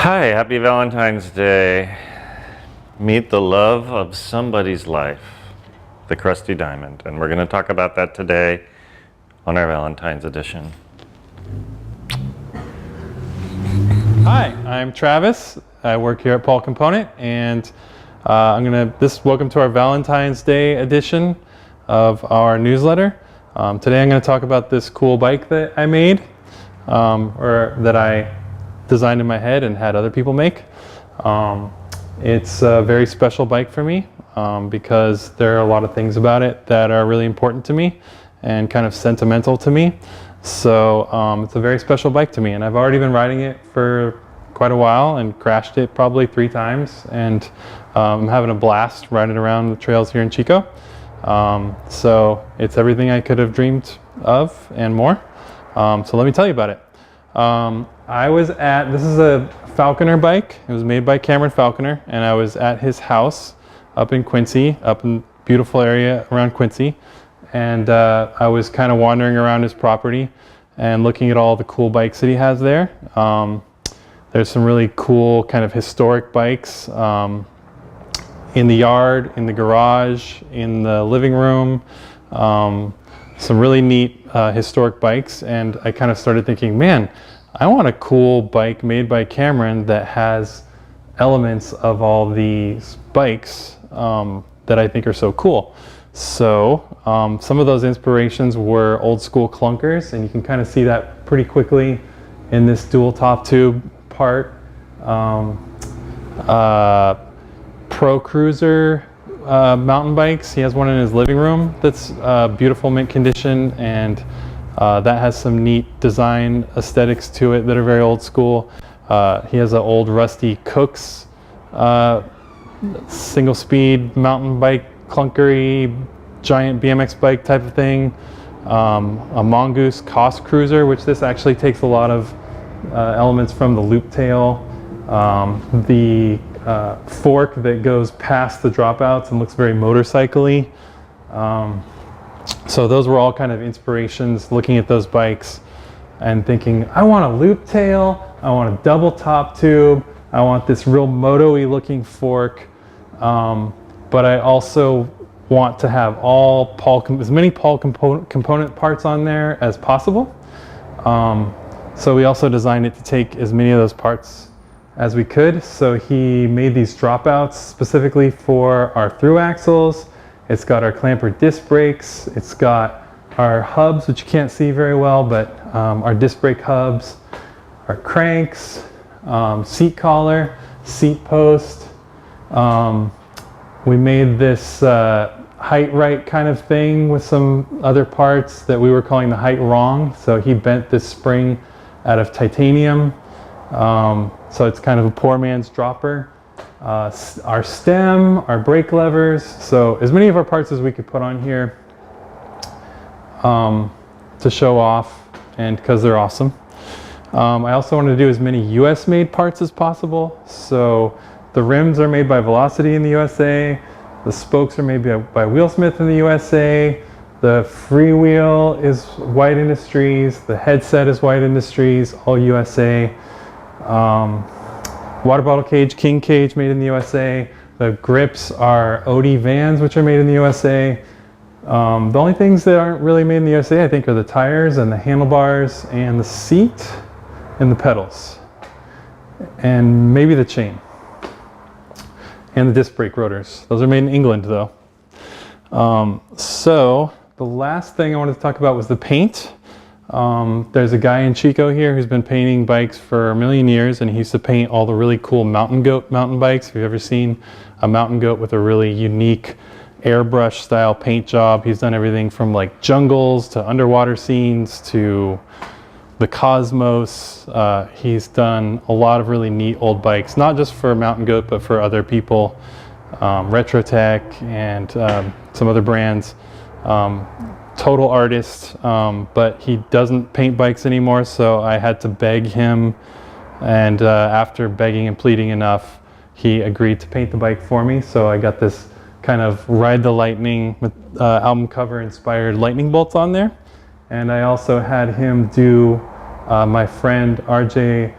Hi, happy Valentine's Day. Meet the love of somebody's life, the Krusty Diamond. And we're going to talk about that today on our Valentine's edition. Hi, I'm Travis. I work here at Paul Component, and welcome to our Valentine's Day edition of our newsletter. Today I'm going to talk about this cool bike that I made, or that I designed in my head and had other people make. It's a very special bike for me because there are a lot of things about it that are really important to me and kind of sentimental to me. So it's a very special bike to me, and I've already been riding it for quite a while and crashed it probably 3 times, and I'm having a blast riding around the trails here in Chico. So it's everything I could have dreamed of and more. So let me tell you about it. This is a Falconer bike. It was made by Cameron Falconer, and I was at his house up in Quincy, up in beautiful area around Quincy. And I was kind of wandering around his property and looking at all the cool bikes that he has there. There's some really cool kind of historic bikes in the yard, in the garage, in the living room. Some really neat historic bikes, and I kind of started thinking, man, I want a cool bike made by Cameron that has elements of all these bikes that I think are so cool. So some of those inspirations were old school clunkers, and you can kind of see that pretty quickly in this dual top tube part. Pro Cruiser mountain bikes. He has one in his living room that's beautiful mint condition, and that has some neat design aesthetics to it that are very old school. He has an old rusty Cooks single speed mountain bike, clunkery giant BMX bike type of thing. A Mongoose Cost Cruiser, which this actually takes a lot of elements from the loop tail. The fork that goes past the dropouts and looks very motorcycle-y. So those were all kind of inspirations looking at those bikes and thinking, I want a loop tail, I want a double top tube, I want this real moto-y looking fork, but I also want to have as many Paul component parts on there as possible. So we also designed it to take as many of those parts as we could. So he made these dropouts specifically for our through axles. It's got our clamper disc brakes. It's got our hubs, which you can't see very well, but our disc brake hubs, our cranks, seat collar, seat post. We made this height right kind of thing with some other parts that we were calling the height wrong. So he bent this spring out of titanium. So it's kind of a poor man's dropper. Our stem, our brake levers, so as many of our parts as we could put on here to show off, and because they're awesome. I also wanted to do as many US made parts as possible. So the rims are made by Velocity in the USA, the spokes are made by Wheelsmith in the USA, the freewheel is White Industries, the headset is White Industries, all USA. Water bottle cage, King cage, made in the USA. The grips are Odie Vans, which are made in the USA. The only things that aren't really made in the USA, I think, are the tires and the handlebars and the seat and the pedals. And maybe the chain. And the disc brake rotors. Those are made in England, though. So the last thing I wanted to talk about was the paint. There's a guy in Chico here who's been painting bikes for a million years, and he used to paint all the really cool Mountain Goat mountain bikes. If you've ever seen a Mountain Goat with a really unique airbrush style paint job, he's done everything from like jungles to underwater scenes to the cosmos. He's done a lot of really neat old bikes, not just for Mountain Goat, but for other people, Retrotech and some other brands. Total artist, but he doesn't paint bikes anymore, so I had to beg him, and after begging and pleading enough, he agreed to paint the bike for me. So I got this kind of Ride the Lightning with album cover inspired lightning bolts on there, and I also had him do my friend RJ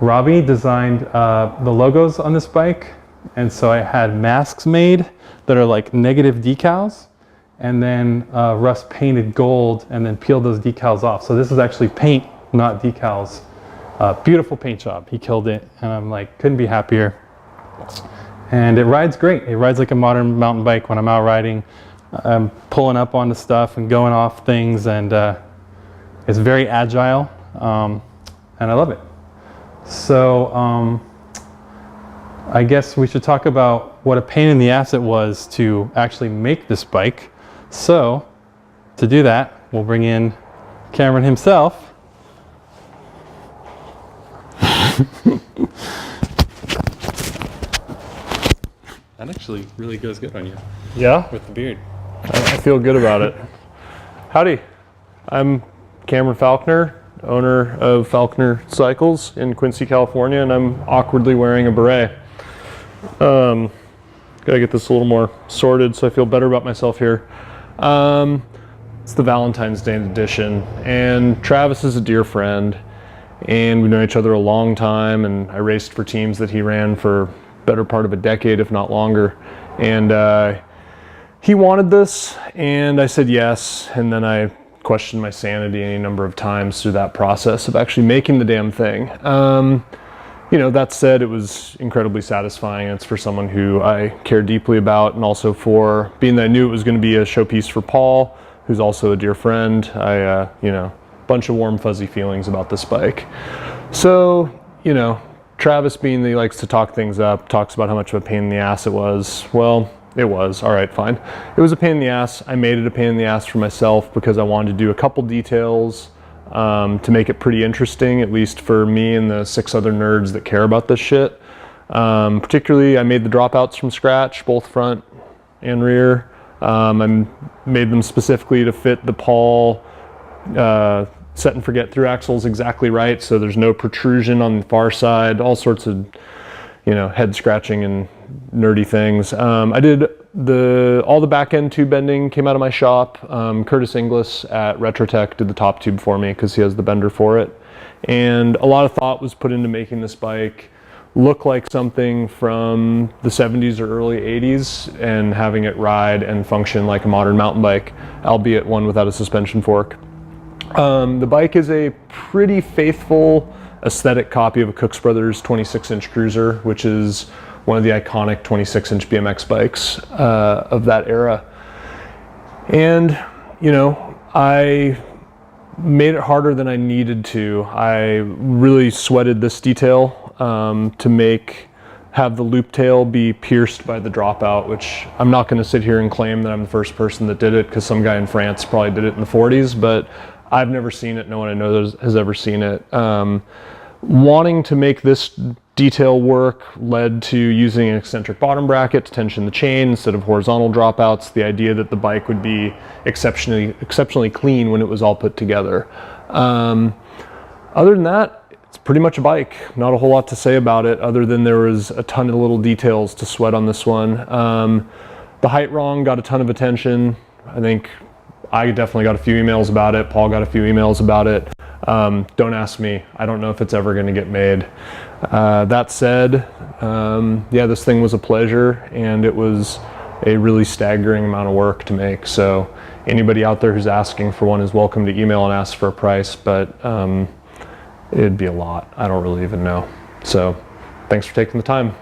Robbie designed the logos on this bike, and so I had masks made that are like negative decals, and then Russ painted gold and then peeled those decals off. So this is actually paint, not decals. Beautiful paint job. He killed it, and I'm like, couldn't be happier. And it rides great. It rides like a modern mountain bike when I'm out riding. I'm pulling up onto stuff and going off things, and it's very agile, and I love it. So I guess we should talk about what a pain in the ass it was to actually make this bike. So to do that, we'll bring in Cameron himself. That actually really goes good on you. Yeah, With the beard. I feel good about it. Howdy, I'm Cameron Falconer, owner of Falconer Cycles in Quincy, California, and I'm awkwardly wearing a beret. Gotta get this a little more sorted so I feel better about myself here. It's the Valentine's Day edition, and Travis is a dear friend, and we've known each other a long time, and I raced for teams that he ran for better part of a decade, if not longer. And he wanted this, and I said yes, and then I questioned my sanity any number of times through that process of actually making the damn thing. You know, that said, it was incredibly satisfying. It's for someone who I care deeply about, and also for being that I knew it was going to be a showpiece for Paul, who's also a dear friend. You know, bunch of warm fuzzy feelings about this bike. So, you know, Travis, being that he likes to talk things up, talks about how much of a pain in the ass it was. Well, it was. All right, fine. It was a pain in the ass. I made it a pain in the ass for myself because I wanted to do a couple details to make it pretty interesting, at least for me and the 6 other nerds that care about this shit. Particularly, I made the dropouts from scratch, both front and rear. I made them specifically to fit the Paul set and forget through axles exactly right, so there's no protrusion on the far side, all sorts of, you know, head scratching and nerdy things. I did all the back end tube bending came out of my shop. Curtis Inglis at Retrotech did the top tube for me because he has the bender for it. And a lot of thought was put into making this bike look like something from the 70s or early 80s and having it ride and function like a modern mountain bike, albeit one without a suspension fork. The bike is a pretty faithful aesthetic copy of a Cooks Brothers 26-inch cruiser, which is one of the iconic 26-inch BMX bikes of that era. And, you know, I made it harder than I needed to. I really sweated this detail to have the loop tail be pierced by the dropout, which I'm not going to sit here and claim that I'm the first person that did it, because some guy in France probably did it in the 40s, but I've never seen it. No one I know has ever seen it. Wanting to make this detail work led to using an eccentric bottom bracket to tension the chain instead of horizontal dropouts. The idea that the bike would be exceptionally clean when it was all put together. Other than that, it's pretty much a bike. Not a whole lot to say about it, other than there was a ton of little details to sweat on this one. The height wrong got a ton of attention. I think I definitely got a few emails about it. Paul got a few emails about it. Don't ask me. I don't know if it's ever going to get made. That said, yeah, this thing was a pleasure, and it was a really staggering amount of work to make. So anybody out there who's asking for one is welcome to email and ask for a price, but it'd be a lot. I don't really even know. So thanks for taking the time.